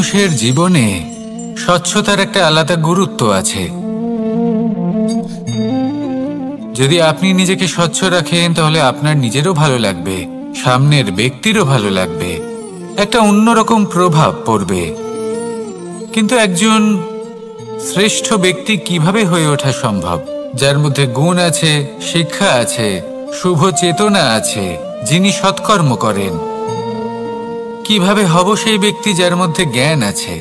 মানুষের জীবনে স্বচ্ছতার একটা আলাদা গুরুত্ব আছে। যদি আপনি নিজেকে স্বচ্ছ রাখেন তাহলে আপনার নিজেরও ভালো লাগবে, সামনের ব্যক্তিরও ভালো লাগবে, একটা অন্যরকম প্রভাব পড়বে। কিন্তু একজন শ্রেষ্ঠ ব্যক্তি কিভাবে হয়ে ওঠা সম্ভব? যার মধ্যে গুণ আছে, শিক্ষা আছে, শুভ চেতনা আছে, যিনি সৎকর্ম করেন। কিভাবে হব সেই ব্যক্তি যার মধ্যে জ্ঞান আছে?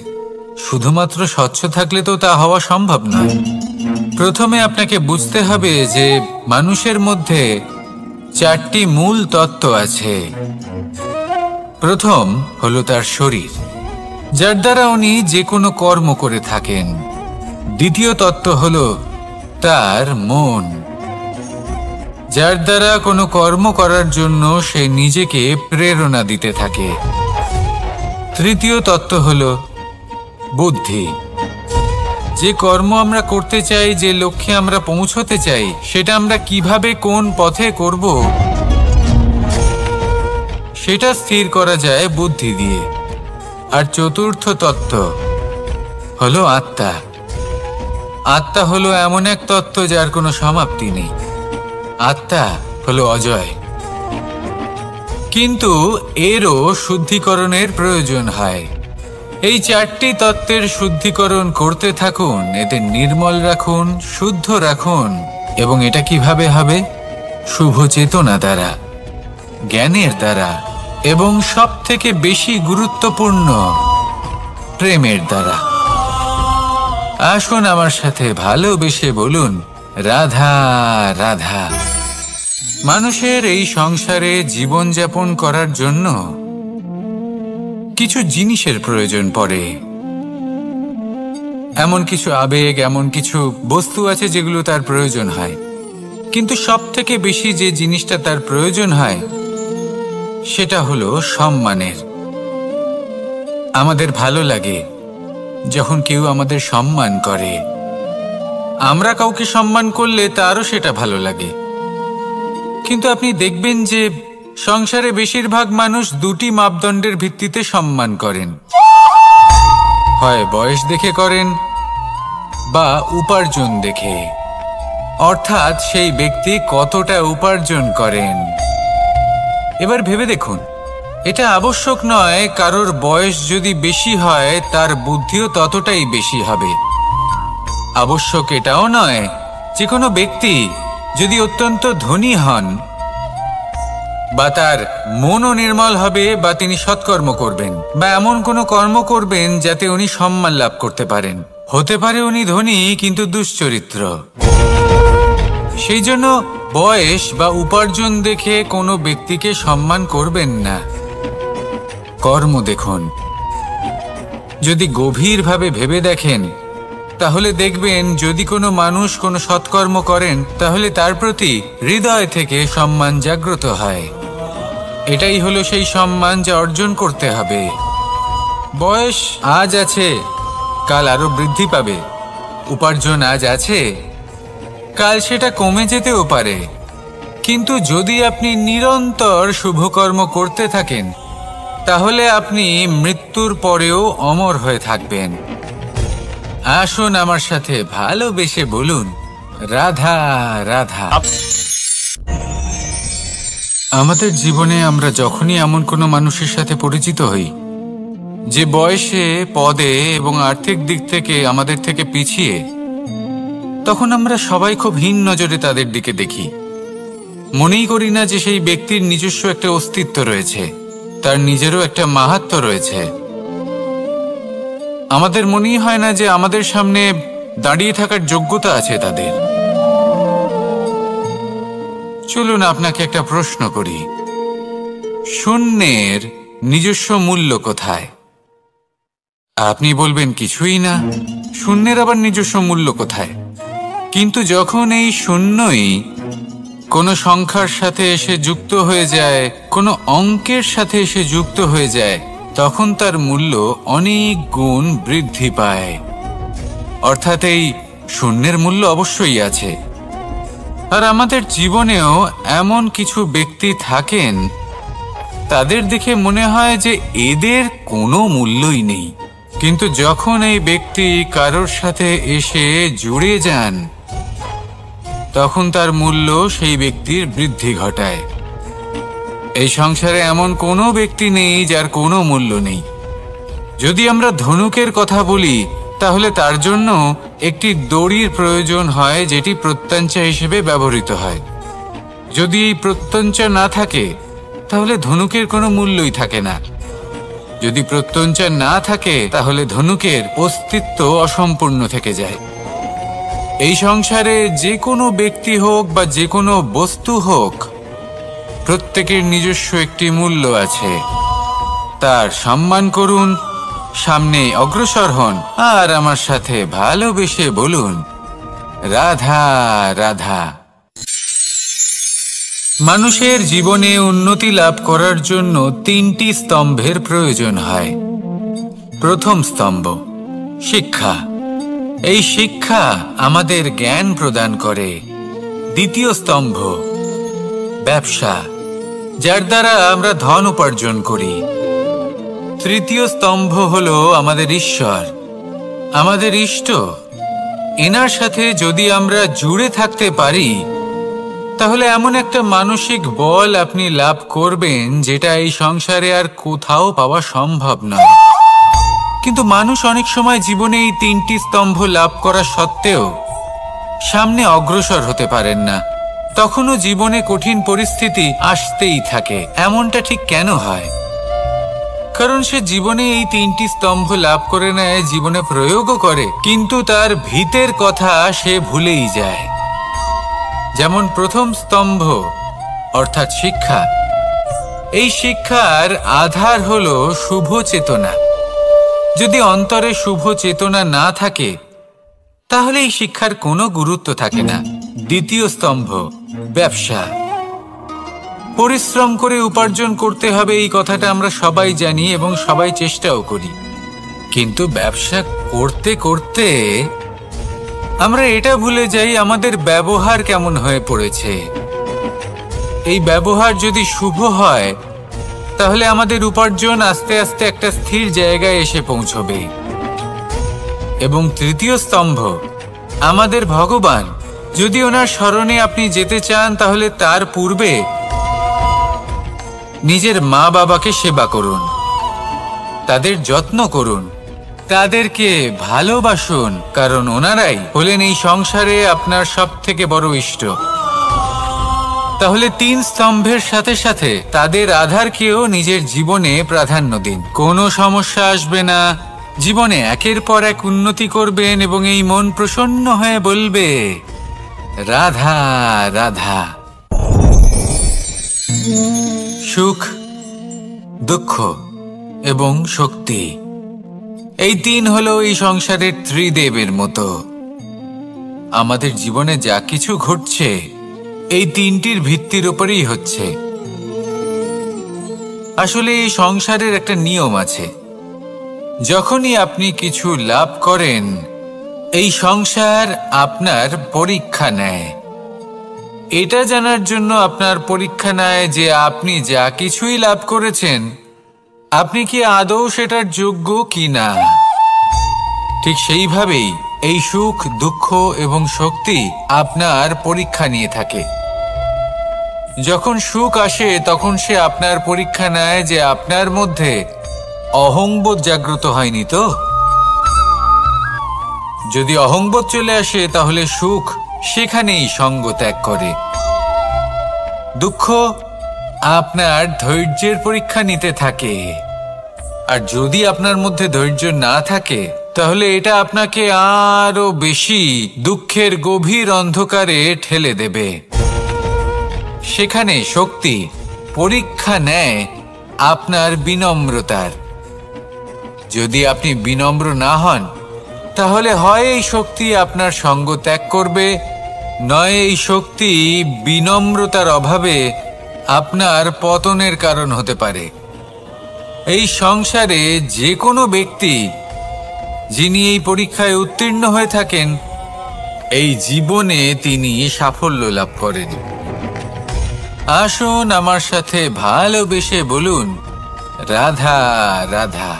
শুধুমাত্র স্বচ্ছ থাকলে তো তা হওয়া সম্ভব নয়। প্রথমে আপনাকে বুঝতে হবে যে মানুষের মধ্যে 4টি মূল তত্ত্ব আছে। প্রথম হলো তার শরীর, যার দ্বারা উনি যে কোনো কর্ম করে থাকেন। দ্বিতীয় তত্ত্ব হলো তার মন, যার দ্বারা কোনো কর্ম করার জন্য সে নিজেকে প্রেরণা দিতে থাকে। তৃতীয় তত্ত্ব হলো বুদ্ধি, যে কর্ম আমরা করতে চাই, যে লক্ষ্যে আমরা পৌঁছতে চাই, সেটা আমরা কিভাবে কোন পথে করব সেটা স্থির করা যায় বুদ্ধি দিয়ে। আর চতুর্থ তত্ত্ব হলো আত্মা। আত্মা হলো এমন এক তত্ত্ব যার কোনো সমাপ্তি নেই। আত্মা হলো অজয়। কিন্তু এরও শুদ্ধিকরণের প্রয়োজন হয়। এই 4টি তত্ত্বের শুদ্ধিকরণ করতে থাকুন, এদের নির্মল রাখুন, শুদ্ধ রাখুন। এবং এটা কিভাবে হবে? শুভ চেতনা দ্বারা, জ্ঞানের দ্বারা, এবং সব থেকে বেশি গুরুত্বপূর্ণ প্রেমের দ্বারা। আসুন আমার সাথে ভালোবেসে বলুন, রাধা রাধা। মানুষের এই সংসারে জীবনযাপন করার জন্য কিছু জিনিসের প্রয়োজন পড়ে। এমন কিছু আবেগ, এমন কিছু বস্তু আছে যেগুলো তার প্রয়োজন হয়। কিন্তু সব থেকে বেশি যে জিনিসটা তার প্রয়োজন হয় সেটা হলো সম্মানের। আমাদের ভালো লাগে যখন কেউ আমাদের সম্মান করে। আমরা কাউকে সম্মান করলে তারও সেটা ভালো লাগে। কিন্তু আপনি দেখবেন যে সংসারে বেশিরভাগ মানুষ 2টি মাপদণ্ডের ভিত্তিতে সম্মান করেন। হয় বয়স দেখে করেন বা উপার্জন দেখে, অর্থাৎ সেই ব্যক্তি কতটা উপার্জন করেন। এবার ভেবে দেখুন, এটা আবশ্যক নয় কারোর বয়স যদি বেশি হয় তার বুদ্ধিও ততটাই বেশি হবে। আবশ্যক এটাও নয় যে কোনো ব্যক্তি যদি অত্যন্ত ধনী হন বা তার মনও নির্মল হবে বা তিনি সৎকর্ম করবেন বা এমন কোনো কর্ম করবেন যাতে উনি সম্মান লাভ করতে পারেন। হতে পারে উনি ধনী কিন্তু দুশ্চরিত্র। সেই জন্য বয়স বা উপার্জন দেখে কোনো ব্যক্তিকে সম্মান করবেন না। কর্ম দেখুন। যদি গভীরভাবে ভেবে দেখেন তাহলে দেখবেন যদি কোনো মানুষ কোনো সৎকর্ম করেন তাহলে তার প্রতি হৃদয় থেকে সম্মান জাগ্রত হয়। এটাই হলো সেই সম্মান যা অর্জন করতে হবে। বয়স আজ আছে, কাল আরো বৃদ্ধি পাবে। উপার্জন আজ আছে, কাল সেটা কমে যেতেও পারে। কিন্তু যদি আপনি নিরন্তর শুভকর্ম করতে থাকেন তাহলে আপনি মৃত্যুর পরেও অমর হয়ে থাকবেন। আসুন আমার সাথে ভালোবেসে বলুন, রাধা রাধা। আমাদের জীবনে আমরা যখনই এমন কোনো মানুষের সাথে পরিচিত হই যে বয়সে, পদে এবং আর্থিক দিক থেকে আমাদের থেকে পিছিয়ে, তখন আমরা সবাই খুব হীন নজরে তাদের দিকে দেখি। মনেই করি না যে সেই ব্যক্তির নিজস্ব একটা অস্তিত্ব রয়েছে, তার নিজেরও একটা মাহাত্ম্য রয়েছে। আমাদের মনেই হয় না যে আমাদের সামনে দাঁড়িয়ে থাকার যোগ্যতা আছে তাদের। চলুন আপনাকে একটা প্রশ্ন করি, শূন্যের নিজস্ব মূল্য কোথায়? আপনি বলবেন কিছুই না। শূন্যের আবার নিজস্ব মূল্য কোথায়? কিন্তু যখন এই শূন্যই কোনো সংখ্যার সাথে এসে যুক্ত হয়ে যায়, কোনো অঙ্কের সাথে এসে যুক্ত হয়ে যায়, তখন তার মূল্য অনেক গুণ বৃদ্ধি পায়। অর্থাৎ এই শূন্যের মূল্য অবশ্যই আছে। আর আমাদের জীবনেও এমন কিছু ব্যক্তি থাকেন, তাদের দেখে মনে হয় যে এদের কোনো মূল্যই নেই, কিন্তু যখন এই ব্যক্তি কারোর সাথে এসে জুড়ে যান, তখন তার মূল্য সেই ব্যক্তির বৃদ্ধি ঘটায়। এই সংসারে এমন কোনো ব্যক্তি নেই যার কোনো মূল্য নেই। যদি আমরা ধনুকের কথা বলি, তাহলে তার জন্য একটি দড়ির প্রয়োজন হয়, যেটি প্রত্যঞ্চা হিসেবে ব্যবহৃত হয়। যদি এই প্রত্যঞ্চা না থাকে, তাহলে ধনুকের কোনো মূল্যই থাকে না। যদি প্রত্যঞ্চা না থাকে, তাহলে ধনুকের অস্তিত্ব অসম্পূর্ণ থেকে যায়। এই সংসারে যে কোনো ব্যক্তি হোক বা যে কোনো বস্তু হোক, প্রত্যেকের নিজস্ব একটি মূল্য আছে। তার সম্মান করুন, সামনে অগ্রসর হন, আর আমার সাথে ভালোবেসে বলুন, রাধা রাধা। মানুষের জীবনে উন্নতি লাভ করার জন্য 3টি স্তম্ভের প্রয়োজন হয়। প্রথম স্তম্ভ শিক্ষা। এই শিক্ষা আমাদের জ্ঞান প্রদান করে। দ্বিতীয় স্তম্ভ ব্যবসা, যার দ্বারা আমরা ধন উপার্জন করি। তৃতীয় স্তম্ভ হলো আমাদের ঈশ্বর, আমাদের ইষ্ট। এনার সাথে যদি আমরা জুড়ে থাকতে পারি, তাহলে এমন একটা মানসিক বল আপনি লাভ করবেন, যেটা এই সংসারে আর কোথাও পাওয়া সম্ভব নয়। কিন্তু মানুষ অনেক সময় জীবনে এই 3টি স্তম্ভ লাভ করা সত্ত্বেও সামনে অগ্রসর হতে পারেন না। তখনও জীবনে কঠিন পরিস্থিতি আসতেই থাকে। এমনটা ঠিক কেন হয়? কারণ সে জীবনে এই 3টি স্তম্ভ লাভ করে নেয়, জীবনে প্রয়োগও করে, কিন্তু তার ভিতের কথা সে ভুলেই যায়। যেমন প্রথম স্তম্ভ অর্থাৎ শিক্ষা। এই শিক্ষার আধার হলো শুভ চেতনা। যদি অন্তরে শুভ চেতনা না থাকে, তাহলে এই শিক্ষার কোনো গুরুত্ব থাকে না। দ্বিতীয় স্তম্ভ ব্যবসা। পরিশ্রম করে উপার্জন করতে হবে, এই কথাটা আমরা সবাই জানি এবং সবাই চেষ্টাও করি। কিন্তু ব্যবসা করতে করতে আমরা এটা ভুলে যাই আমাদের ব্যবহার কেমন হয়ে পড়েছে। এই ব্যবহার যদি শুভ হয়, তাহলে আমাদের উপার্জন আস্তে আস্তে একটা স্থির জায়গায় এসে পৌঁছবে। এবং তৃতীয় স্তম্ভ আমাদের ভগবান। যদি ওনার শরণে আপনি যেতে চান, তাহলে তার পূর্বে নিজের মা বাবাকে সেবা করুন, তাদের যত্ন করুন, তাদেরকে ভালোবাসুন, কারণ ওনারাই হলেন এই সংসারে আপনার সবথেকে বড় ইষ্ট। তাহলে 3 স্তম্ভের সাথে সাথে তাদের আধারকেও নিজের জীবনে প্রাধান্য দিন। কোনো সমস্যা আসবে না, জীবনে একের পর এক উন্নতি করবেন এবং এই মন প্রসন্ন হয়ে বলবে, রাধা রাধা। সুখ, দুঃখ এবং শক্তি, এই 3 হলো এই সংসারের ত্রিদেবের মতো। আমাদের জীবনে যা কিছু ঘটছে, এই 3টির ভিত্তির উপরেই হচ্ছে। আসলে এই সংসারের একটা নিয়ম আছে। যখনই আপনি কিছু লাভ করেন, এই সংসার আপনার পরীক্ষা নেয়। এটা জানার জন্য আপনার পরীক্ষা নেয় যে আপনি যা কিছুই লাভ করেছেন, আপনি কি আদৌ সেটার যোগ্য কি না। ঠিক সেইভাবেই এই সুখ, দুঃখ এবং শক্তি আপনার পরীক্ষা নিয়ে থাকে। যখন সুখ আসে, তখন সে আপনার পরীক্ষা নেয় যে আপনার মধ্যে অহংবোধ জাগ্রত হয়নি তো। যদি অহংবোধ চলে আসে, তাহলে সুখ সেখানেই সঙ্গ ত্যাগ করে। দুঃখ আপনার ধৈর্যের পরীক্ষা নিতে থাকে। আর যদি আপনার মধ্যে ধৈর্য না থাকে, তাহলে এটা আপনাকে আরো বেশি দুঃখের গভীর অন্ধকারে ঠেলে দেবে। সেখানে শক্তি পরীক্ষা নেয় আপনার বিনম্রতার। যদি আপনি বিনম্র না হন, তাহলে হয় এই শক্তি আপনার সঙ্গ ত্যাগ করবে, নয় এই শক্তি বিনম্রতার অভাবে আপনার পতনের কারণ হতে পারে। এই সংসারে যে কোনো ব্যক্তি যিনি এই পরীক্ষায় উত্তীর্ণ হয়ে থাকেন, এই জীবনে তিনি সাফল্য লাভ করেন। আসুন আমার সাথে ভালোবেসে বলুন, রাধা রাধা।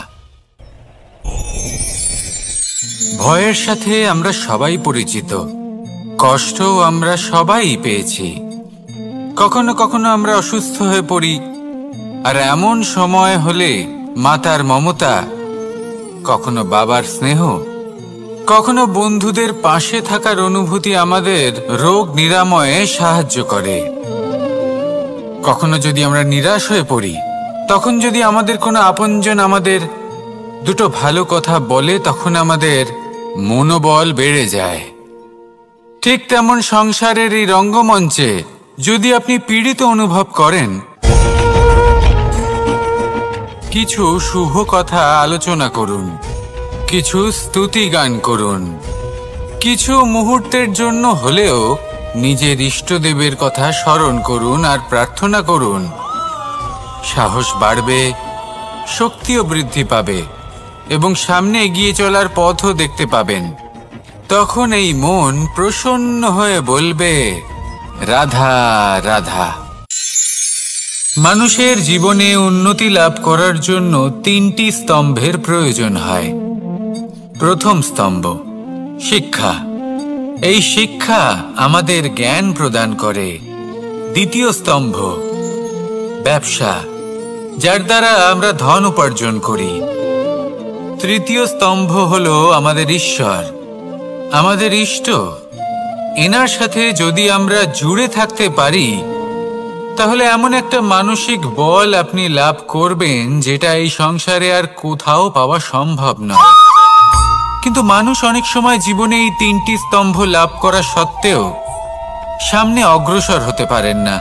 ভয়ের সাথে আমরা সবাই পরিচিত, কষ্টও আমরা সবাই পেয়েছি। কখনো কখনো আমরা অসুস্থ হয়ে পড়ি, আর এমন সময় হলে মাতার মমতা, কখনো বাবার স্নেহ, কখনো বন্ধুদের পাশে থাকার অনুভূতি আমাদের রোগ নিরাময়ে সাহায্য করে। কখনো যদি আমরা নিরাশ হয়ে পড়ি, তখন যদি আমাদের কোনো আপনজন আমাদের দুটো ভালো কথা বলে, তখন আমাদের মনোবল বেড়ে যায়। ঠিক তেমন সংসারের এই রঙ্গমঞ্চে যদি আপনি পীড়িত অনুভব করেন, কিছু শুভ কথা আলোচনা করুন, কিছু স্তুতি গান করুন, কিছু মুহূর্তের জন্য হলেও নিজের ইষ্টদেবের কথা স্মরণ করুন আর প্রার্থনা করুন। সাহস বাড়বে, শক্তিও বৃদ্ধি পাবে এবং সামনে এগিয়ে চলার পথও দেখতে পাবেন। তখন এই মন প্রসন্ন হয়ে বলবে, রাধা রাধা। মানুষের জীবনে উন্নতি লাভ করার জন্য 3টি স্তম্ভের প্রয়োজন হয়। প্রথম স্তম্ভ শিক্ষা। এই শিক্ষা আমাদের জ্ঞান প্রদান করে। দ্বিতীয় স্তম্ভ ব্যবসা, যার দ্বারা আমরা ধন উপার্জন করি। তৃতীয় স্তম্ভ হলো আমাদের ঈশ্বর, আমাদের ইষ্ট। এনার সাথে যদি আমরা জুড়ে থাকতে পারি, তাহলে এমন একটা মানসিক বল আপনি লাভ করবেন যেটা এই সংসারে আর কোথাও পাওয়া সম্ভব নয়। কিন্তু মানুষ অনেক সময় জীবনে এই 3টি স্তম্ভ লাভ করা সত্ত্বেও সামনে অগ্রসর হতে পারেন না।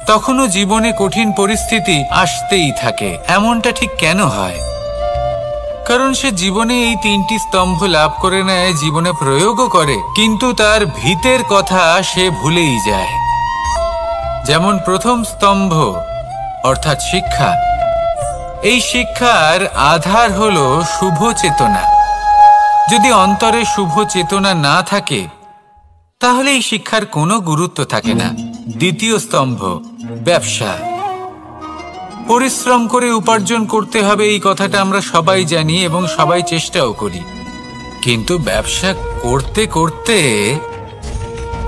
তখনও জীবনে কঠিন পরিস্থিতি আসতেই থাকে। এমনটা ঠিক কেন হয়? কারণ সে জীবনে এই 3টি স্তম্ভ লাভ করে নেয়, জীবনে প্রয়োগও করে, কিন্তু তার ভিতের কথা সে ভুলেই যায়। যেমন প্রথম স্তম্ভ অর্থাৎ শিক্ষা। এই শিক্ষার আধার হলো শুভ চেতনা। যদি অন্তরে শুভ চেতনা না থাকে, তাহলে এই শিক্ষার কোনো গুরুত্ব থাকে না। দ্বিতীয় স্তম্ভ ব্যবসা। পরিশ্রম করে উপার্জন করতে হবে, এই কথাটা আমরা সবাই জানি এবং সবাই চেষ্টাও করি। কিন্তু ব্যবসা করতে করতে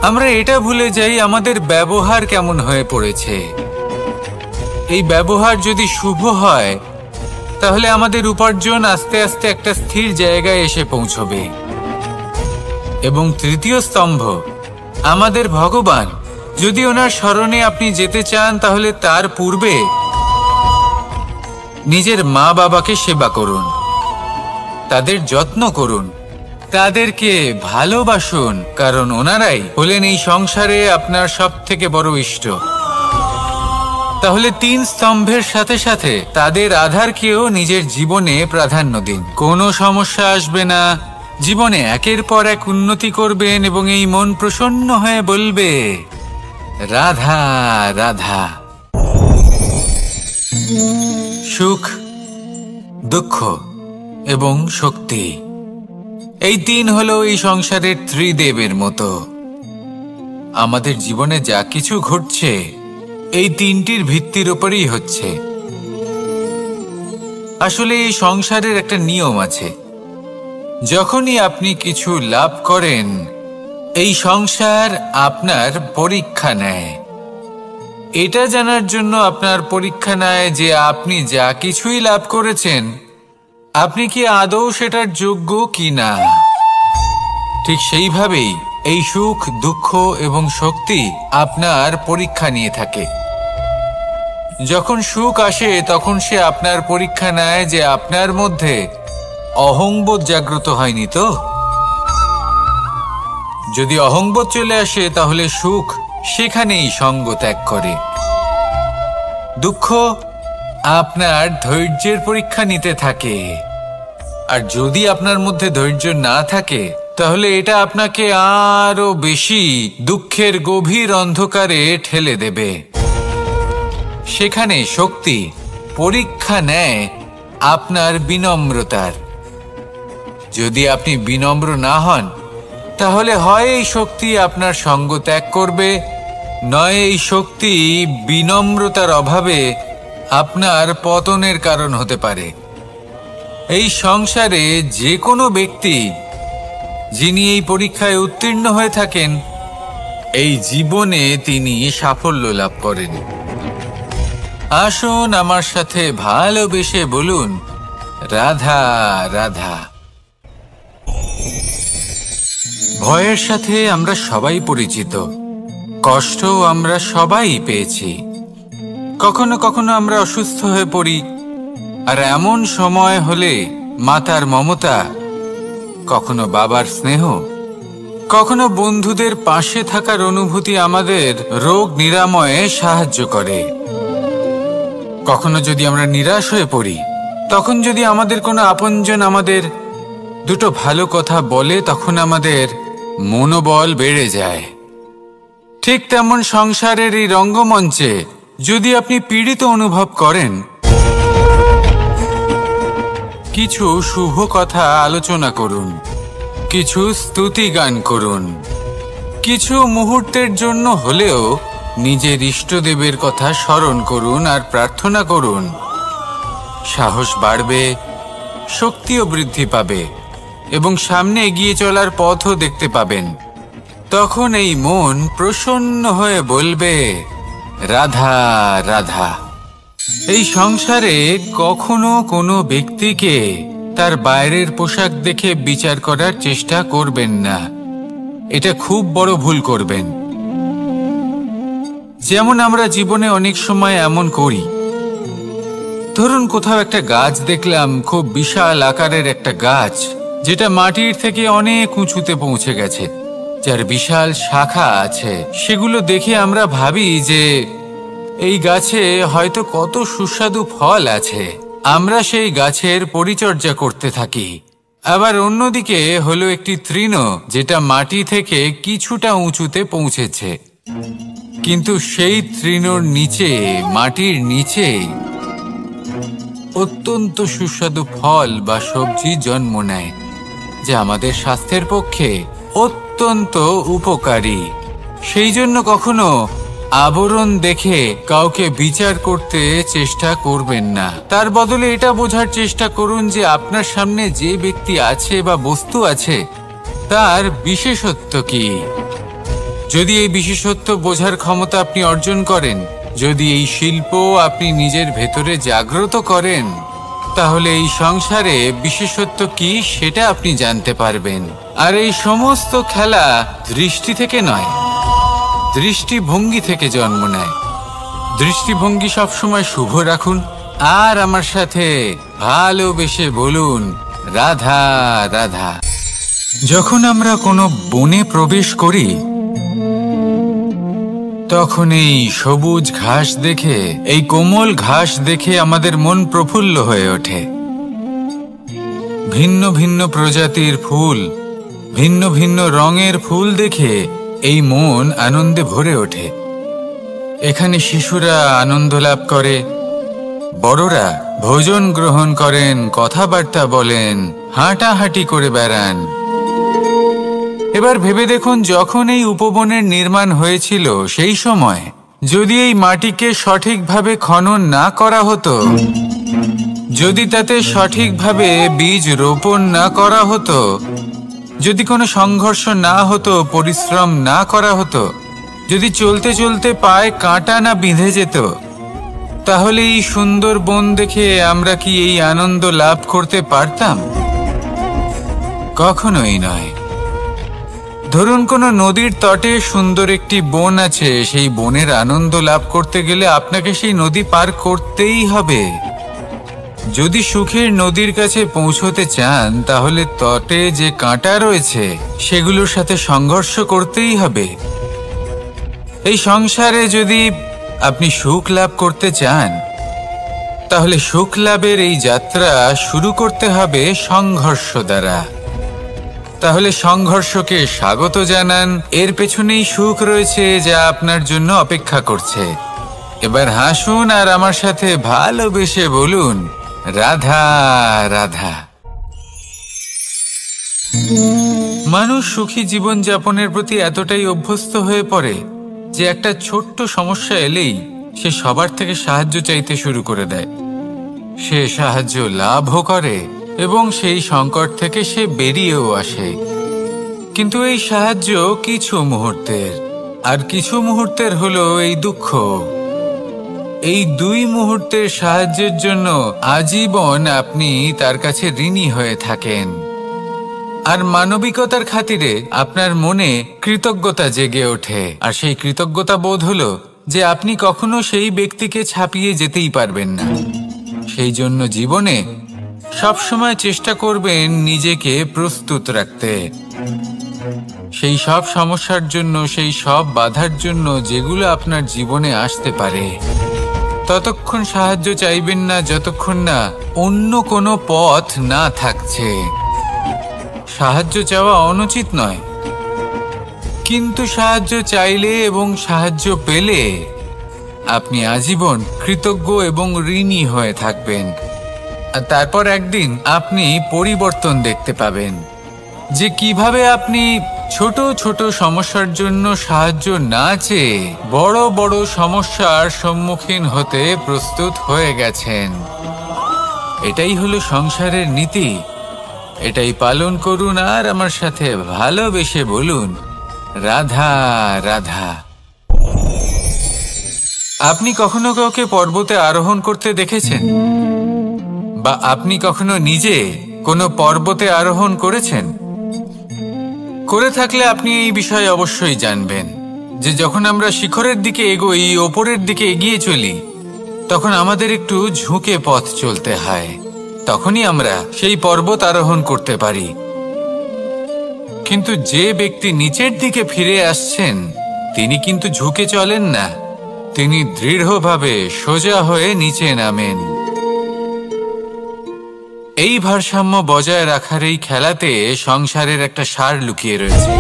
আমরা এটা ভুলে যাই আমাদের ব্যবহার কেমন হয়ে পড়েছে। এই ব্যবহার যদি শুভ হয়, তাহলে আমাদের উপার্জন আস্তে আস্তে একটা স্থির জায়গায় এসে পৌঁছবে। এবং তৃতীয় স্তম্ভ আমাদের ভগবান। যদি ওনার শরণে আপনি যেতে চান, তাহলে তার পূর্বে নিজের মা বাবাকে সেবা করুন, তাদের যত্ন করুন, তাদেরকে ভালোবাসুন, কারণ ওনারাই হলেন এই সংসারে আপনার সবথেকে বড় ইষ্ট। তাহলে 3 স্তম্ভের সাথে সাথে তাদের আধারকেও নিজের জীবনে প্রাধান্য দিন। কোনো সমস্যা আসবে না, জীবনে একের পর এক উন্নতি করবেন এবং এই মন প্রসন্ন হয়ে বলবে, রাধা রাধা। সুখ, দুঃখ এবং শক্তি, এই 3 হলো এই সংসারের ত্রিদেবের মতো। আমাদের জীবনে যা কিছু ঘটছে এই 3টির ভিত্তির উপরেই হচ্ছে। আসলে এই সংসারের একটা নিয়ম আছে। যখনই আপনি কিছু লাভ করেন, এই সংসার আপনার পরীক্ষা নেয়। এটা জানার জন্য আপনার পরীক্ষা নেয় যে আপনি যা কিছুই লাভ করেছেন, আপনি কি আদৌ সেটার যোগ্য কি না। ঠিক সেইভাবেই এই সুখ, দুঃখ এবং শক্তি আপনার পরীক্ষা নিয়ে থাকে। যখন সুখ আসে, তখন সে আপনার পরীক্ষা নেয় যে আপনার মধ্যে অহংবোধ জাগ্রত হয়নি তো। যদি অহংবোধ চলে আসে, তাহলে সুখ সেখানেই সঙ্গ ত্যাগ করে। দুঃখ আপনার ধৈর্যের পরীক্ষা নিতে থাকে, আর যদি আপনার মধ্যে ধৈর্য না থাকে, তাহলে এটা আপনাকে আরো বেশি দুঃখের গভীর অন্ধকারে ঠেলে দেবে। সেখানে শক্তি পরীক্ষা নেয় আপনার বিনম্রতার। যদি আপনি বিনম্র না হন, তাহলে হয় এই শক্তি আপনার সঙ্গ ত্যাগ করবে, নয় এই শক্তি বিনম্রতার অভাবে আপনার পতনের কারণ হতে পারে। এই সংসারে যে কোনো ব্যক্তি যিনি এই পরীক্ষায় উত্তীর্ণ হয়ে থাকেন, এই জীবনে তিনি সাফল্য লাভ করেন। আসুন আমার সাথে ভালোবেসে বলুন, রাধা রাধা। ভয়ের সাথে আমরা সবাই পরিচিত, কষ্টও আমরা সবাই পেয়েছি। কখনো কখনো আমরা অসুস্থ হয়ে পড়ি, আর এমন সময় হলে মাতার মমতা, কখনো বাবার স্নেহ, কখনো বন্ধুদের পাশে থাকার অনুভূতি আমাদের রোগ নিরাময়ে সাহায্য করে। কখনো যদি আমরা নিরাশ হয়ে পড়ি, তখন যদি আমাদের কোনো আপনজন আমাদের দুটো ভালো কথা বলে, তখন আমাদের মনোবল বেড়ে যায়। ঠিক তেমন সংসারের এই রঙ্গমঞ্চে যদি আপনি পীড়িত অনুভব করেন, কিছু শুভ কথা আলোচনা করুন, কিছু স্তুতি গান করুন, কিছু মুহূর্তের জন্য হলেও নিজের ইষ্টদেবের কথা স্মরণ করুন আর প্রার্থনা করুন। সাহস বাড়বে, শক্তিও বৃদ্ধি পাবে এবং সামনে এগিয়ে চলার পথও দেখতে পাবেন। তখন এই মন প্রসন্ন হয়ে বলবে, রাধা রাধা। এই সংসারে কখনো কোনো ব্যক্তিকে তার বাইরের পোশাক দেখে বিচার করার চেষ্টা করবেন না, এটা খুব বড় ভুল করবেন। যেমন আমরা জীবনে অনেক সময় এমন করি, ধরুন কোথাও একটা গাছ দেখলাম, খুব বিশাল আকারের একটা গাছ, যেটা মাটির থেকে অনেক উঁচুতে পৌঁছে গেছে, যার বিশাল শাখা আছে। সেগুলো দেখে আমরা ভাবি যে এই গাছে হয়তো কত সুস্বাদু ফল আছে। আমরা সেই গাছের পরিচর্যা করতে থাকি। আবার অন্যদিকে হলো একটি তৃণ, যেটা মাটি থেকে কিছুটা উঁচুতে পৌঁছেছে, কিন্তু সেই তৃণর নিচে, মাটির নিচে অত্যন্ত সুস্বাদু ফল বা সবজি জন্ম নেয়, যা আমাদের স্বাস্থ্যের পক্ষে অত্যন্ত উপকারী। সেই জন্য কখনো আবরণ দেখে কাউকে বিচার করতে চেষ্টা করবেন না। তার বদলে এটা বোঝার চেষ্টা করুন যে আপনার সামনে যে ব্যক্তি আছে বা বস্তু আছে, তার বিশেষত্ব কি। যদি এই বিশেষত্ব বোঝার ক্ষমতা আপনি অর্জন করেন, যদি এই শিল্প আপনি নিজের ভেতরে জাগ্রত করেন, তাহলে এই সংসারে বিশেষত্ব কি সেটা আপনি জানতে পারবেন। আর এই সমস্ত খেলা দৃষ্টি থেকে নয়, দৃষ্টিভঙ্গি থেকে জন্ম নেয়। দৃষ্টিভঙ্গি সবসময় শুভ রাখুন আর আমার সাথে ভালোবেসে বলুন, রাধা রাধা। যখন আমরা কোনো বনে প্রবেশ করি, তখন এই সবুজ ঘাস দেখে, এই কোমল ঘাস দেখে আমাদের মন প্রফুল্ল হয়ে ওঠে। ভিন্ন ভিন্ন প্রজাতির ফুল, ভিন্ন ভিন্ন রঙের ফুল দেখে এই মন আনন্দে ভরে ওঠে। এখানে শিশুরা আনন্দ লাভ করে, বড়রা ভোজন গ্রহণ করেন, কথাবার্তা বলেন, হাঁটাহাঁটি করে বেড়ান। এবার ভেবে দেখুন, যখন এই উপবনের নির্মাণ হয়েছিল, সেই সময় যদি এই মাটিকে সঠিকভাবে খনন না করা হতো, যদি তাতে সঠিকভাবে বীজ রোপণ না করা হতো, যদি কোনো সংঘর্ষ না হতো, পরিশ্রম না করা হতো, যদি চলতে চলতে পায়ে কাঁটা না বিঁধে যেত, তাহলে এই সুন্দর বন দেখে আমরা কি এই আনন্দ লাভ করতে পারতাম? কখনোই নয়। ধরুন কোনো নদীর তটে সুন্দর একটি বন আছে, সেই বনের আনন্দ লাভ করতে গেলে আপনাকে সেই নদী পার করতেই হবে। যদি সুখের নদীর কাছে পৌঁছতে চান, তাহলে তটে যে কাঁটা রয়েছে সেগুলোর সাথে সংঘর্ষ করতেই হবে। এই সংসারে যদি আপনি সুখ লাভ করতে চান, তাহলে সুখ লাভের এই যাত্রা শুরু করতে হবে সংঘর্ষ দ্বারা। তাহলে সংঘর্ষকে স্বাগত জানান, এর পেছনেই সুখ রয়েছে যা আপনার জন্য অপেক্ষা করছে। এবার হাসুন আর আমার সাথে ভালোবেসে বলুন, রাধা রাধা। মানুষ সুখী জীবন যাপনের প্রতি এতটাই অভ্যস্ত হয়ে পড়ে যে একটা ছোট্ট সমস্যা এলেই সে সবার থেকে সাহায্য চাইতে শুরু করে দেয়। সে সাহায্য লাভও করে এবং সেই সংকট থেকে সে বেরিয়েও আসে। কিন্তু এই সাহায্য কিছু মুহূর্তের, আর কিছু মুহূর্তের হলো এই দুঃখ। এই 2 মুহূর্তের সাহায্যের জন্য আজীবন আপনি তার কাছে ঋণী হয়ে থাকেন। আর মানবিকতার খাতিরে আপনার মনে কৃতজ্ঞতা জেগে ওঠে, আর সেই কৃতজ্ঞতা বোধ হলো যে আপনি কখনো সেই ব্যক্তিকে ছাপিয়ে যেতেই পারবেন না। সেই জন্য জীবনে সবসময় চেষ্টা করবেন নিজেকে প্রস্তুত রাখতে সেই সব সমস্যার জন্য, সেই সব বাধার জন্য যেগুলো আপনার জীবনে আসতে পারে। ততক্ষণ সাহায্য চাইবেন না যতক্ষণ না অন্য কোনো পথ না থাকছে। সাহায্য চাওয়া অনুচিত নয়, কিন্তু সাহায্য চাইলে এবং সাহায্য পেলে আপনি আজীবন কৃতজ্ঞ এবং ঋণী হয়ে থাকবেন। আর তারপর একদিন আপনি পরিবর্তন দেখতে পাবেন যে কিভাবে আপনি ছোট ছোট সমস্যার জন্য সাহায্য না চেয়ে বড় বড় সমস্যার সম্মুখীন হতে প্রস্তুত হয়ে গেছেন। এটাই হলো সংসারের নীতি। এটাই পালন করুন আর আমার সাথে ভালোবেসে বলুন, রাধা রাধা। আপনি কখনো কাউকে পর্বতে আরোহণ করতে দেখেছেন? বা আপনি কখনো নিজে কোনো পর্বতে আরোহণ করেছেন? করে থাকলে আপনি এই বিষয়ে অবশ্যই জানবেন যে যখন আমরা শিখরের দিকে এগোই, ওপরের দিকে এগিয়ে চলি, তখন আমাদের একটু ঝুঁকে পথ চলতে হয়। তখনই আমরা সেই পর্বত আরোহণ করতে পারি। কিন্তু যে ব্যক্তি নিচের দিকে ফিরে আসছেন, তিনি কিন্তু ঝুঁকে চলেন না, তিনি দৃঢ়ভাবে সোজা হয়ে নিচে নামেন। এই ভারসাম্য বজায় রাখার এই খেলাতে সংসারের একটা সার লুকিয়ে রয়েছে।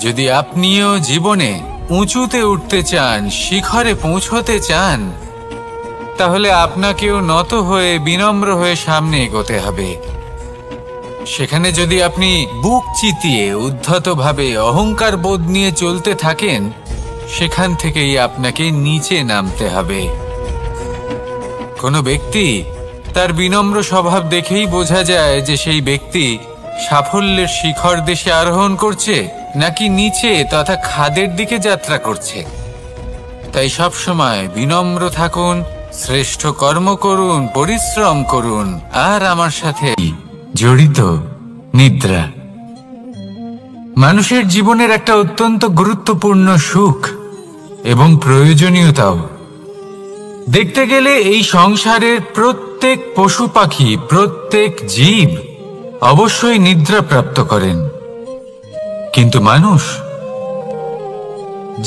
যদি আপনিও জীবনে উঁচুতে উঠতে চান, শিখরে পৌঁছতে চান, তাহলে আপনাকেও নত হয়ে বিনম্র হয়ে সামনে এগোতে হবে। সেখানে যদি আপনি বুক চিতিয়ে উদ্ধতভাবে অহংকার বোধ নিয়ে চলতে থাকেন, সেখান থেকেই আপনাকে নিচে নামতে হবে। কোনো ব্যক্তি তার বিনম্র স্বভাব দেখেই বোঝা যায় যে সেই ব্যক্তি সাফল্যের শিখর দেশে আরোহণ করছে নাকি নিচে তথা খাদের দিকে যাত্রা করছে। তাই সব সময় বিনম্র থাকুন, শ্রেষ্ঠ কর্ম করুন, পরিশ্রম করুন, আর আমার সাথে জড়িত নিদ্রা মানুষের জীবনের একটা অত্যন্ত গুরুত্বপূর্ণ সুখ এবং প্রয়োজনীয়তাও। দেখতে গেলে এই সংসারের প্রত্যেক পশু পাখি, প্রত্যেক জীব অবশ্যই নিদ্রা প্রাপ্ত করেন, কিন্তু মানুষ,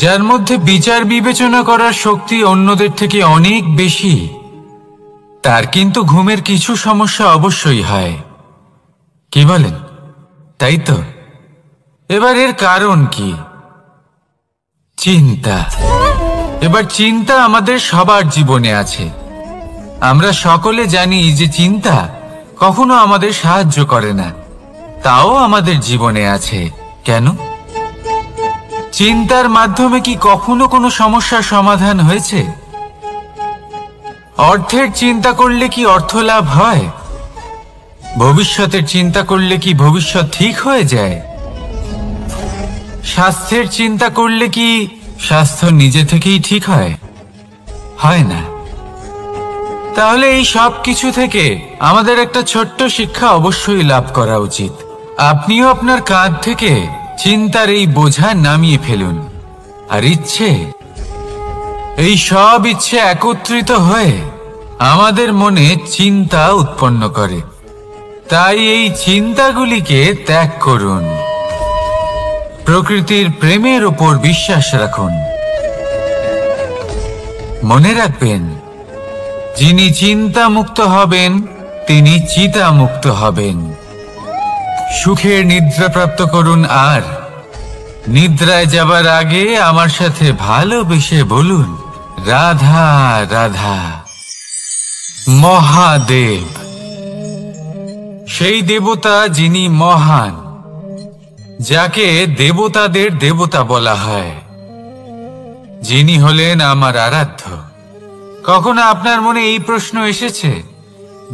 যার মধ্যে বিচার বিবেচনা করার শক্তি অন্যদের থেকে অনেক বেশি, তার কিন্তু ঘুমের কিছু সমস্যা অবশ্যই হয়। কি বলেন? তাই তো। এবার এর কারণ কি? চিন্তা। এবার চিন্তা আমাদের সবার জীবনে আছে। আমরা সকলে জানি যে চিন্তা কখনো আমাদের সাহায্য করে না, তাও আমাদের জীবনে আছে। কেন? চিন্তার মাধ্যমে কি কখনো কোনো সমস্যার সমাধান হয়েছে? অর্থের চিন্তা করলে কি অর্থ লাভ হয়? ভবিষ্যতের চিন্তা করলে কি ভবিষ্যৎ ঠিক হয়ে যায়? স্বাস্থ্যের চিন্তা করলে কি স্বাস্থ্য নিজে থেকেই ঠিক হয়? হয় না। তাহলে এই সব কিছু থেকে আমাদের একটা ছোট্ট শিক্ষা অবশ্যই লাভ করা উচিত। আপনিও আপনার কাঁধ থেকে চিন্তার এই বোঝা নামিয়ে ফেলুন। আর ইচ্ছে, এই সব ইচ্ছে একত্রিত হয়ে আমাদের মনে চিন্তা উৎপন্ন করে। তাই এই চিন্তাগুলিকে ত্যাগ করুন। প্রকৃতির প্রেমের উপর বিশ্বাস রাখুন। মনে রাখবেন, যিনি চিন্তা মুক্ত হবেন তিনি চিতা মুক্ত হবেন। সুখের নিদ্রা প্রাপ্ত করুন, আর নিদ্রায় যাবার আগে আমার সাথে ভালোবেসে বলুন, রাধা রাধা। মহাদেব, সেই দেবতা যিনি মহান, যাকে দেবতাদের দেবতা বলা হয়, যিনি হলেন আমার আরাধ্য। কখনো আপনার মনে এই প্রশ্ন এসেছে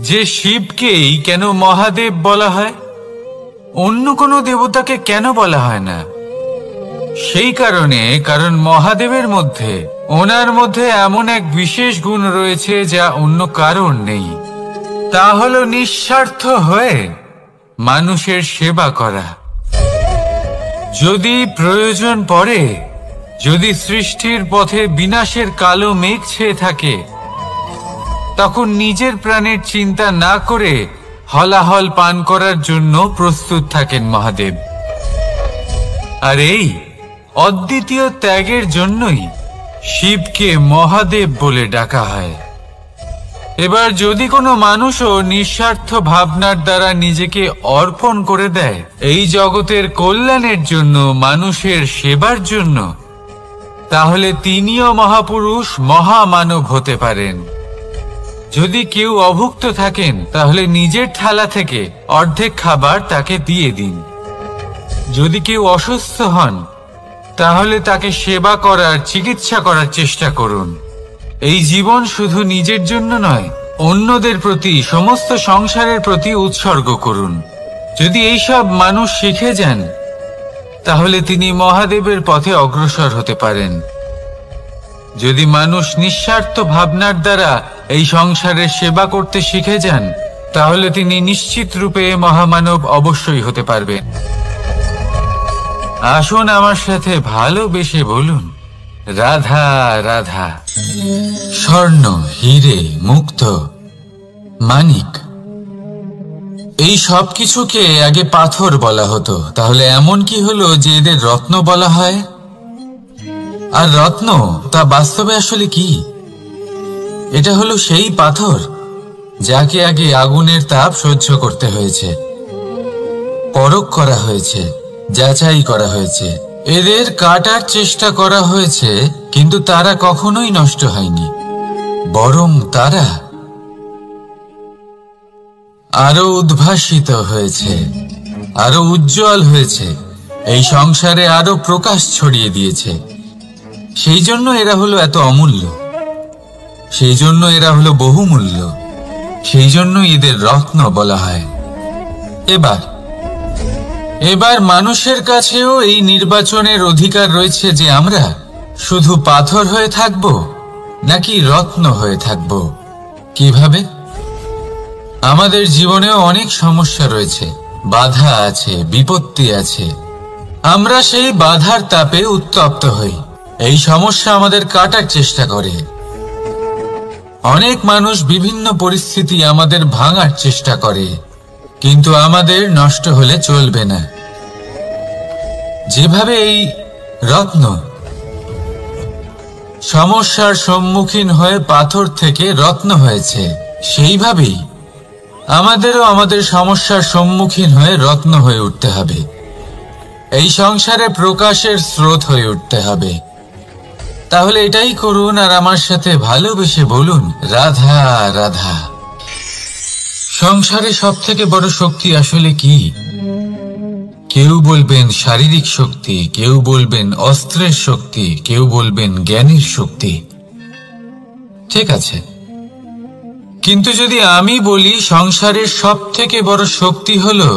যে শিবকেই কেন মহাদেব বলা হয়? অন্য কোনো দেবতাকে কেন বলা হয় না? সেই কারণ মহাদেবের মধ্যে, ওনার মধ্যে এমন এক বিশেষ গুণ রয়েছে যা অন্য কারণ নেই। তা হলো নিঃস্বার্থ হয়ে মানুষের সেবা করা। যদি প্রয়োজন পড়ে, যদি সৃষ্টির পথে বিনাশের কালো মেঘ ছেয়ে থাকে, তখন নিজের প্রাণের চিন্তা না করে হলাহল পান করার জন্য প্রস্তুত থাকেন মহাদেব। আর এই অদ্বিতীয় ত্যাগের জন্যই শিবকে মহাদেব বলে ডাকা হয়। এবার যদি কোনো মানুষও নিঃস্বার্থ ভাবনার দ্বারা নিজেকে অর্পণ করে দেয় এই জগতের কল্যাণের জন্য, মানুষের সেবার জন্য, তাহলে তিনিও মহাপুরুষ, মহামানব হতে পারেন। যদি কেউ অভুক্ত থাকেন, তাহলে নিজের থালা থেকে অর্ধেক খাবার তাকে দিয়ে দিন। যদি কেউ অসুস্থ হন, তাহলে তাকে সেবা করার, চিকিৎসা করার চেষ্টা করুন। এই জীবন শুধু নিজের জন্য নয়, অন্যদের প্রতি, সমস্ত সংসারের প্রতি উৎসর্গ করুন। যদি এইসব মানুষ শিখে যান, তাহলে তিনি মহাদেবের পথে অগ্রসর হতে পারেন। যদি মানুষ নিঃস্বার্থ ভাবনার দ্বারা এই সংসারের সেবা করতে শিখে যান, তাহলে তিনি নিশ্চিত রূপে মহামানব অবশ্যই হতে পারবেন। আসুন আমার সাথে ভালোবেসে বলুন, রাধা রাধা। স্বর্ণ, হীরে, মুক্ত, মানিক, এই সব কিছুকে আগে পাথর বলা হতো। তাহলে এমন কি হলো যে এদের রত্ন বলা হয়? আর রত্ন তা বাস্তবে আসলে কি? এটা হলো সেই পাথর যাকে আগে আগুনের তাপ সহ্য করতে হয়েছে, পরখ করা হয়েছে, যাচাই করা হয়েছে, এদের কাটার চেষ্টা করা হয়েছে, কিন্তু তারা কখনোই নষ্ট হয়নি, বরং তারা আরো উদ্ভাসিত হয়েছে, আরো উজ্জ্বল হয়েছে, এই সংসারে আরো প্রকাশ ছড়িয়ে দিয়েছে। সেই জন্য এরা হলো এত অমূল্য, সেই জন্য এরা হলো বহুমূল্য, সেই জন্য এদের রত্ন বলা হয়। এবার মানুষের কাছেও এই নির্বাচনের অধিকার রয়েছে যে আমরা শুধু পাথর হয়ে থাকব নাকি রত্ন হয়ে থাকব। কিভাবে? আমাদের জীবনেও অনেক সমস্যা রয়েছে, বাধা আছে, বিপত্তি আছে। আমরা সেই বাধার তাপে উত্তপ্ত হই, এই সমস্যা আমাদের কাটার চেষ্টা করে। অনেক মানুষ বিভিন্ন পরিস্থিতি আমাদের ভাঙার চেষ্টা করে, কিন্তু আমাদের নষ্ট হলে চলবে না। যেভাবে এই রত্ন সমস্যার সম্মুখীন হয়ে পাথর থেকে রত্ন হয়েছে, সেইভাবেই আমাদেরও আমাদের সমস্যার সম্মুখীন হয়ে রত্ন হয়ে উঠতে হবে। এই সংসারে প্রকাশের স্রোত হয়ে উঠতে হবে। তাহলে এটাই করুন আর আমার সাথে ভালোবেসে বলুন, রাধা রাধা। সংসারে সব থেকে বড় শক্তি আসলে কি? কেউ বলবেন শারীরিক শক্তি, কেউ বলবেন অস্ত্রের শক্তি, কেউ বলবেন জ্ঞানের শক্তি। ঠিক আছে, কিন্তু যদি আমি বলি সংসারের সব থেকে বড় শক্তি হলো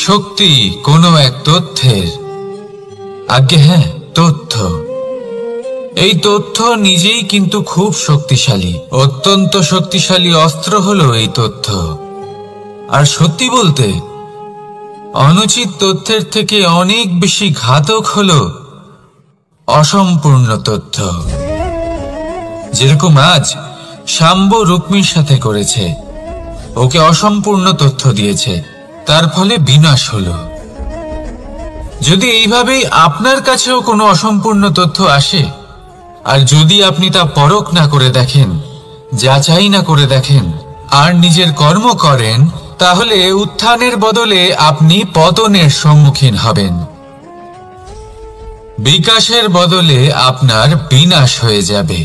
শক্তি কোনো এক তথ্যের, আজ্ঞে হ্যাঁ, তথ্য। এই তথ্য নিজেই কিন্তু খুব শক্তিশালী, অত্যন্ত শক্তিশালী অস্ত্র হলো এই তথ্য। আর সত্যি বলতে, অনুচিত তথ্যের থেকে অনেক বেশি ঘাতক হলো অসম্পূর্ণ তথ্য। যেরকম আজ শাম্ব রুক্মির সাথে করেছে, ওকে অসম্পূর্ণ তথ্য দিয়েছে, তার ফলে বিনাশ হলো। যদি এইভাবেই আপনার কাছেও কোনো অসম্পূর্ণ তথ্য আসে, আর যদি আপনি তা পরখ না করে দেখেন, যাচাই না করে দেখেন, আর নিজের কর্ম করেন, তাহলে উত্থানের বদলে আপনি পতনের সম্মুখীন হবেন। বিকাশের বদলে আপনার বিনাশ হয়ে যাবে।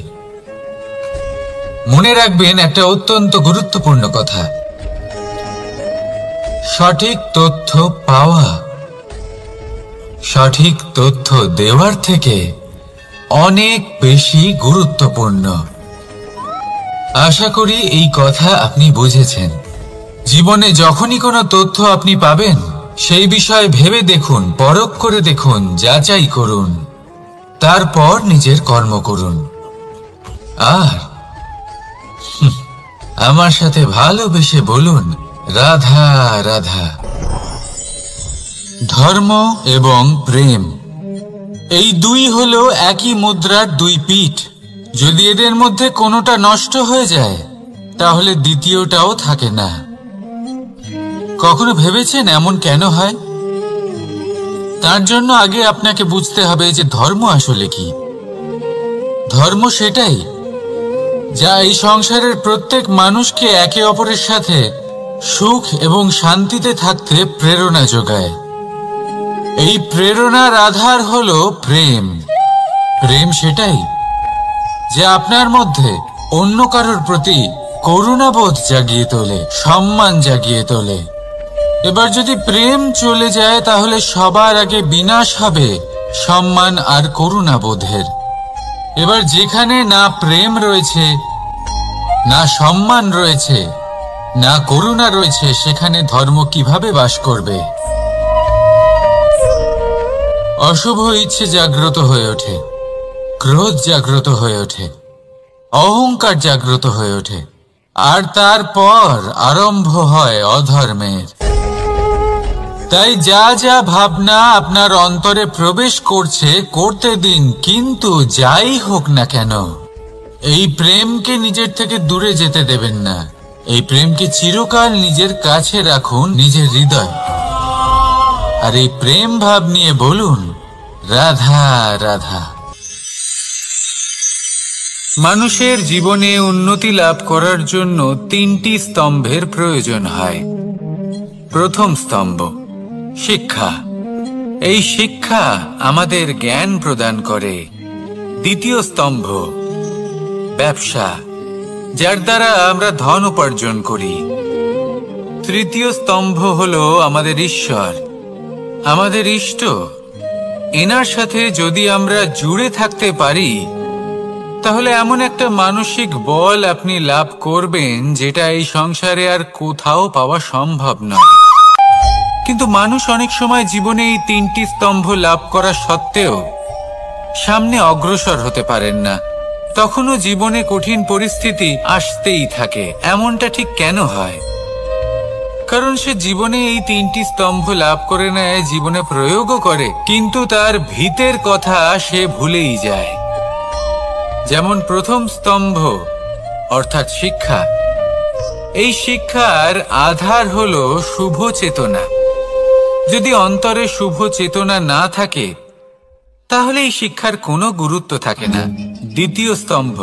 মনে রাখবেন একটা অত্যন্ত গুরুত্বপূর্ণ কথা, সঠিক তথ্য পাওয়া সঠিক তথ্য দেওয়ার থেকে অনেক বেশি গুরুত্বপূর্ণ। আশা করি এই কথা আপনি বুঝেছেন। জীবনে যখনই কোনো তথ্য আপনি পাবেন, সেই বিষয়ে ভেবে দেখুন, পরখ করে দেখুন, যাচাই করুন, তারপর নিজের কর্ম করুন। আর আমার সাথে ভালোবেসে বলুন, রাধা রাধা। ধর্ম এবং প্রেম, এই দুই হলো একই মুদ্রার দুই পিঠ। যদি এদের মধ্যে কোনোটা নষ্ট হয়ে যায়, তাহলে দ্বিতীয়টাও থাকে না। কখনো ভেবেছেন এমন কেন হয়? তার জন্য আগে আপনাকে বুঝতে হবে যে ধর্ম আসলে কি। ধর্ম সেটাই যা এই সংসারের প্রত্যেক মানুষকে একে অপরের সাথে সুখ এবং শান্তিতে থাকতে প্রেরণা যোগায়। এই প্রেরণার আধার হলো প্রেম। প্রেম সেটাই যা আপনার মধ্যে অন্য কারোর প্রতি করুণাবোধ জাগিয়ে তোলে, সম্মান জাগিয়ে তোলে। এবার যদি প্রেম চলে যায়, তাহলে সবার আগে বিনাশ হবে সম্মান আর করুণাবোধের। এবার যেখানে না প্রেম রয়েছে, না সম্মান রয়েছে, না করুণা রয়েছে, সেখানে ধর্ম কিভাবে বাস করবে? অশুভ ইচ্ছে জাগ্রত হয়ে ওঠে, ক্রোধ জাগ্রত হয়ে ওঠে, অহংকার জাগ্রত হয়ে ওঠে, আর তারপর আরম্ভ হয় অধর্মের। তাই যা যা ভাবনা আপনার অন্তরে প্রবেশ করছে করতে দিন, কিন্তু যাই হোক না কেন এই প্রেমকে নিজের থেকে দূরে যেতে দেবেন না। এই প্রেমকে চিরকাল নিজের কাছে রাখুন, নিজের হৃদয়। আর এই প্রেম ভাব নিয়ে বলুন, রাধা রাধা। মানুষের জীবনে উন্নতি লাভ করার জন্য তিনটি স্তম্ভের প্রয়োজন হয়। প্রথম স্তম্ভ শিক্ষা। এই শিক্ষা আমাদের জ্ঞান প্রদান করে। দ্বিতীয় স্তম্ভ ব্যবসা, যার দ্বারা আমরা ধন উপার্জন করি। তৃতীয় স্তম্ভ হলো আমাদের ঈশ্বর, আমাদের ইষ্ট। এনার সাথে যদি আমরা জুড়ে থাকতে পারি, তাহলে এমন একটা মানসিক বল আপনি লাভ করবেন যেটা এই সংসারে আর কোথাও পাওয়া সম্ভব নয়। কিন্তু মানুষ অনেক সময় জীবনে এই তিনটি স্তম্ভ লাভ করা সত্ত্বেও সামনে অগ্রসর হতে পারেন না। তখনও জীবনে কঠিন পরিস্থিতি আসতেই থাকে। এমনটা ঠিক কেন হয়? কারণ সে জীবনে এই তিনটি স্তম্ভ লাভ করে নেয়, জীবনে প্রয়োগও করে, কিন্তু তার ভিতের কথা সে ভুলেই যায়। যেমন প্রথম স্তম্ভ অর্থাৎ শিক্ষা। এই শিক্ষার আধার হলো শুভ চেতনা। যদি অন্তরে শুভ চেতনা না থাকে, তাহলে এই শিক্ষার কোনো গুরুত্ব থাকে না। দ্বিতীয় স্তম্ভ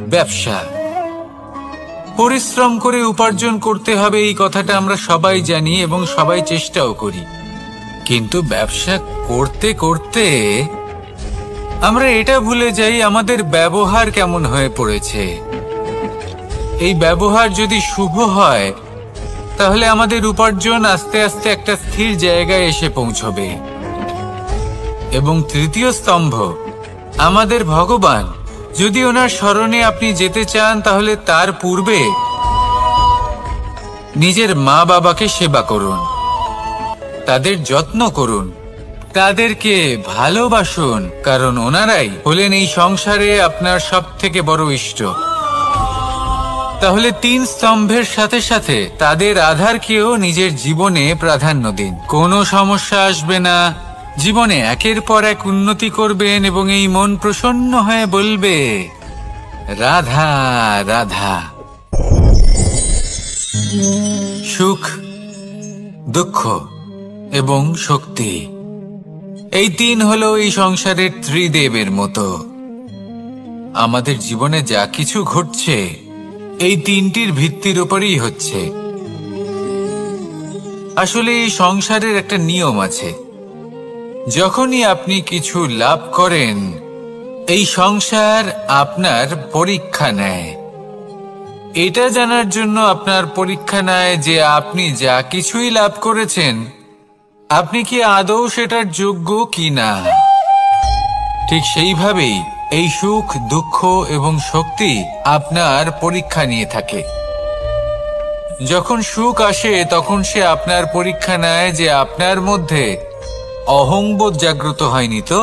ব্যবসা। পরিশ্রম করে উপার্জন করতে হবে, এই কথাটা আমরা সবাই জানি এবং সবাই চেষ্টাও করি। কিন্তু ব্যবসা করতে করতে আমরা এটা ভুলে যাই আমাদের ব্যবহার কেমন হয়ে পড়েছে। এই ব্যবহার যদি শুভ হয়, তাহলে আমাদের উপার্জন আস্তে আস্তে একটা স্থির জায়গায় এসে পৌঁছবে। এবং তৃতীয় স্তম্ভ আমাদের ভগবান। যদি ওনার স্মরণে আপনি যেতে চান, তাহলে তার পূর্বে নিজের মা বাবাকে সেবা করুন, তাদের যত্ন করুন, তাদেরকে ভালোবাসুন, কারণ ওনারাই হলেন এই সংসারে আপনার সবথেকে বড় ইষ্ট। তাহলে তিন স্তম্ভের সাথে সাথে তাদের আধারকেও নিজের জীবনে প্রাধান্য দিন। কোনো সমস্যা আসবে না, জীবনে একের পর এক উন্নতি করবেন এবং এই মন প্রসন্ন হয়ে বলবে, রাধা রাধা। সুখ, দুঃখ এবং শক্তি, এই তিন হলো এই সংসারের ত্রিদেবের মতো। আমাদের জীবনে যা কিছু ঘটছে এই তিনটির ভিত্তির উপরেই হচ্ছে। আসলে এই সংসারের একটা নিয়ম আছে। যখনই আপনি কিছু লাভ করেন, এই সংসার আপনার পরীক্ষা নেয়। এটা জানার জন্য আপনার পরীক্ষা নেয় যে আপনি যা কিছুই লাভ করেছেন, আপনি কি আদৌ সেটার যোগ্য কি না। ঠিক সেইভাবেই এই সুখ, দুঃখ এবং শক্তি আপনার পরীক্ষা নিয়ে থাকে। যখন সুখ আসে তখন সে আপনার পরীক্ষা নেয় যে আপনার মধ্যে অহংবোধ জাগ্রত হয়নি তো।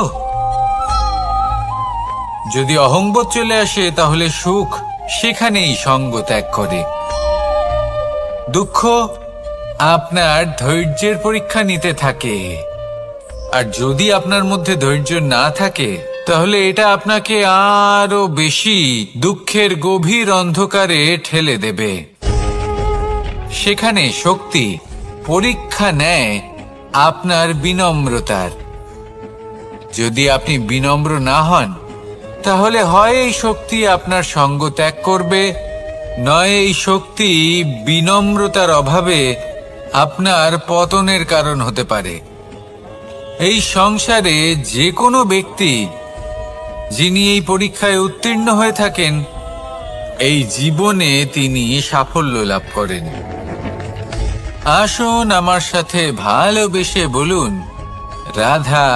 যদি অহংবোধ চলে আসে তাহলে সুখ সেখানেই সঙ্গ ত্যাগ করে। দুঃখ আপনার ধৈর্যের পরীক্ষা নিতে থাকে, আর যদি আপনার মধ্যে ধৈর্য না থাকে তাহলে এটা আপনাকে আরো বেশি দুঃখের গভীর অন্ধকারে ঠেলে দেবে। সেখানে শক্তি পরীক্ষা নেয় আপনার বিনম্রতার। যদি আপনি বিনম্র না হন তাহলে হয় এই শক্তি আপনার সঙ্গ ত্যাগ করবে, নয় এই শক্তি বিনম্রতার অভাবে আপনার পতনের কারণ হতে পারে। এই সংসারে যে কোনো ব্যক্তি যিনি এই পরীক্ষায় উত্তীর্ণ হয়ে থাকেন, এই জীবনে তিনি সাফল্য লাভ করেন। আসুন আমার সাথে ভালোবেসে বলুন, রাধা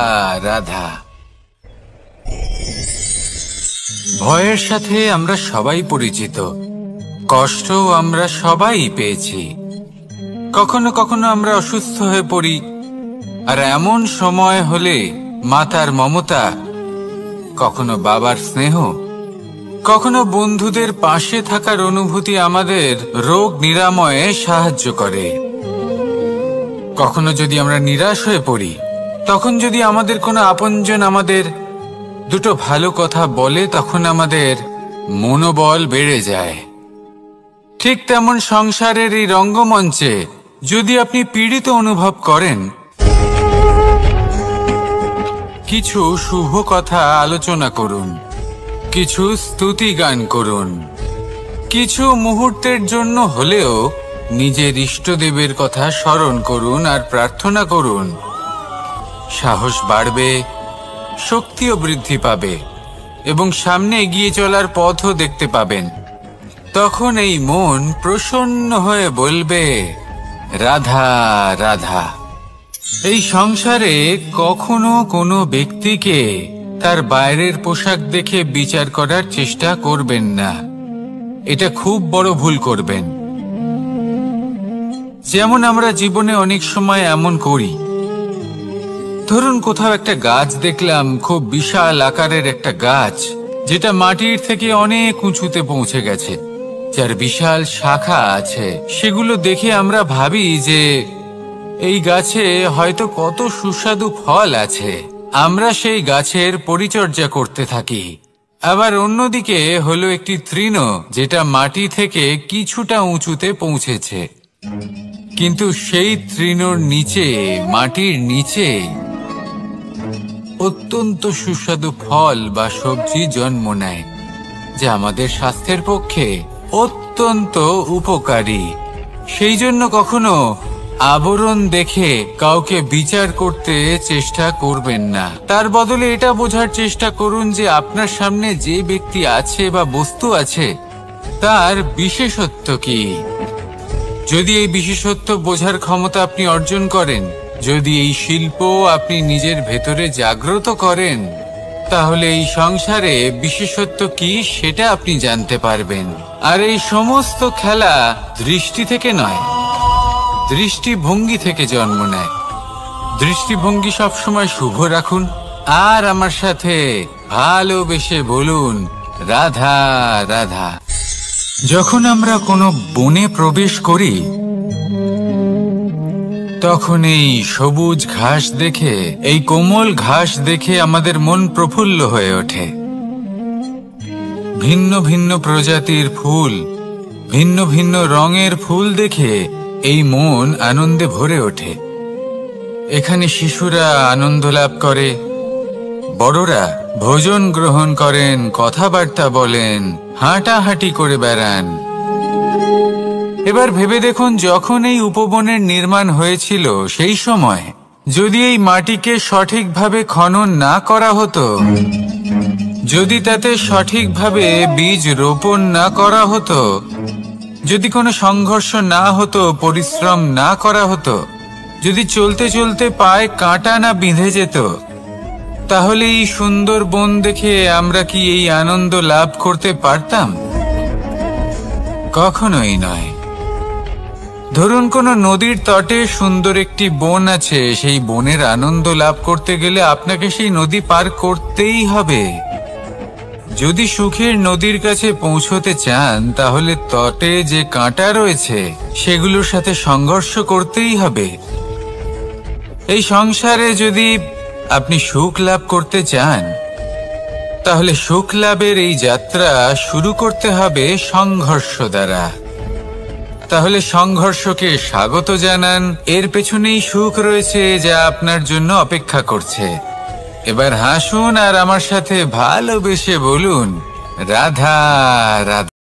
রাধা। ভয়ের সাথে আমরা সবাই পরিচিত, কষ্টও আমরা সবাই পেয়েছি। কখনো কখনো আমরা অসুস্থ হয়ে পড়ি, আর এমন সময় হলে মাতার মমতা, কখনো বাবার স্নেহ, কখনো বন্ধুদের পাশে থাকার অনুভূতি আমাদের রোগ নিরাময়ে সাহায্য করে। কখনো যদি আমরা নিরাশ হয়ে পড়ি, তখন যদি আমাদের কোনো আপনজন আমাদের দুটো ভালো কথা বলে, তখন আমাদের মনোবল বেড়ে যায়। ঠিক তেমন সংসারের এই রঙ্গমঞ্চে যদি আপনি পীড়িত অনুভব করেন, কিছু শুভ কথা আলোচনা করুন, কিছু স্তুতি গান করুন, কিছু মুহূর্তের জন্য হলেও নিজের ইষ্টদেবের কথা স্মরণ করুন আর প্রার্থনা করুন। সাহস বাড়বে, শক্তিও বৃদ্ধি পাবে এবং সামনে এগিয়ে চলার পথও দেখতে পাবেন। তখন এই মন প্রসন্ন হয়ে বলবে, রাধা রাধা। এই সংসারে কখনো কোনো ব্যক্তিকে তার বাইরের পোশাক দেখে বিচার করার চেষ্টা করবেন না, এটা খুব বড় ভুল করবেন। যেমন আমরা জীবনে অনেক সময় এমন করি, ধরুন কোথাও একটা গাছ দেখলাম, খুব বিশাল আকারের একটা গাছ, যেটা মাটির থেকে অনেক উঁচুতে পৌঁছে গেছে, যার বিশাল শাখা আছে। সেগুলো দেখে আমরা ভাবি যে এই গাছে হয়তো কত সুস্বাদু ফল আছে। আমরা সেই গাছের পরিচর্যা করতে থাকি। আবার অন্যদিকে হলো একটি তৃণ, যেটা মাটি থেকে কিছুটা উঁচুতে পৌঁছেছে, কিন্তু সেই তৃণর নিচে, মাটির নিচে অত্যন্ত সুস্বাদু ফল বা সবজি জন্ম নেয়, যা আমাদের স্বাস্থ্যের পক্ষে অত্যন্ত উপকারী। সেই জন্য কখনো আবরণ দেখে কাউকে বিচার করতে চেষ্টা করবেন না। তার বদলে এটা বোঝার চেষ্টা করুন যে আপনার সামনে যে ব্যক্তি আছে বা বস্তু আছে, তার বিশেষত্ব কি। যদি এই বিশেষত্ব বোঝার ক্ষমতা আপনি অর্জন করেন, যদি এই শিল্প আপনি নিজের ভেতরে জাগ্রত করেন, তাহলে এই সংসারে বিশেষত্ব কি সেটা আপনি জানতে পারবেন। আর এই সমস্ত খেলা দৃষ্টি থেকে নয়, দৃষ্টিভঙ্গি থেকে জন্ম নেয়। দৃষ্টিভঙ্গি সবসময় শুভ রাখুন, আর আমার সাথে ভালোবেসে বলুন, রাধা রাধা। যখন আমরা কোনো বনে প্রবেশ করি, তখন এই সবুজ ঘাস দেখে, এই কোমল ঘাস দেখে আমাদের মন প্রফুল্ল হয়ে ওঠে। ভিন্ন ভিন্ন প্রজাতির ফুল, ভিন্ন ভিন্ন রঙের ফুল দেখে এই মন আনন্দে ভরে ওঠে। এখানে শিশুরা আনন্দ লাভ করে, বড়রা ভোজন গ্রহণ করেন, কথাবার্তা বলেন, হাঁটাহাঁটি করে বেড়ান। এবার ভেবে দেখুন, যখন এই উপবনের নির্মাণ হয়েছিল, সেই সময় যদি এই মাটিকে সঠিকভাবে খনন না করা হতো, যদি তাতে সঠিকভাবে বীজ রোপণ না করা হতো, যদি কোনো সংঘর্ষ না হতো, পরিশ্রম না করা হতো, যদি চলতে চলতে পায়ে কাঁটা না বিঁধে যেত, তাহলে এই সুন্দর বন দেখে আমরা কি এই আনন্দ লাভ করতে পারতাম? কখনোই নয়। ধরুন কোনো নদীর তটে সুন্দর একটি বন আছে, সেই বনের আনন্দ লাভ করতে গেলে আপনাকে সেই নদী পার করতেই হবে। যদি সুখের নদীর কাছে পৌঁছতে চান তাহলে তটে যে কাঁটা রয়েছে সেগুলোর সাথে সংঘর্ষ করতেই হবে। এই সংসারে যদি আপনি সুখ লাভ করতে চান তাহলে সুখ লাভের এই যাত্রা শুরু করতে হবে সংঘর্ষ দ্বারা। তাহলে সংঘর্ষকে স্বাগত জানান, এর পেছনেই সুখ রয়েছে যা আপনার জন্য অপেক্ষা করছে। এবার হাসুন আর আমার সাথে ভালোবেসে বলুন, রাধা রাধা।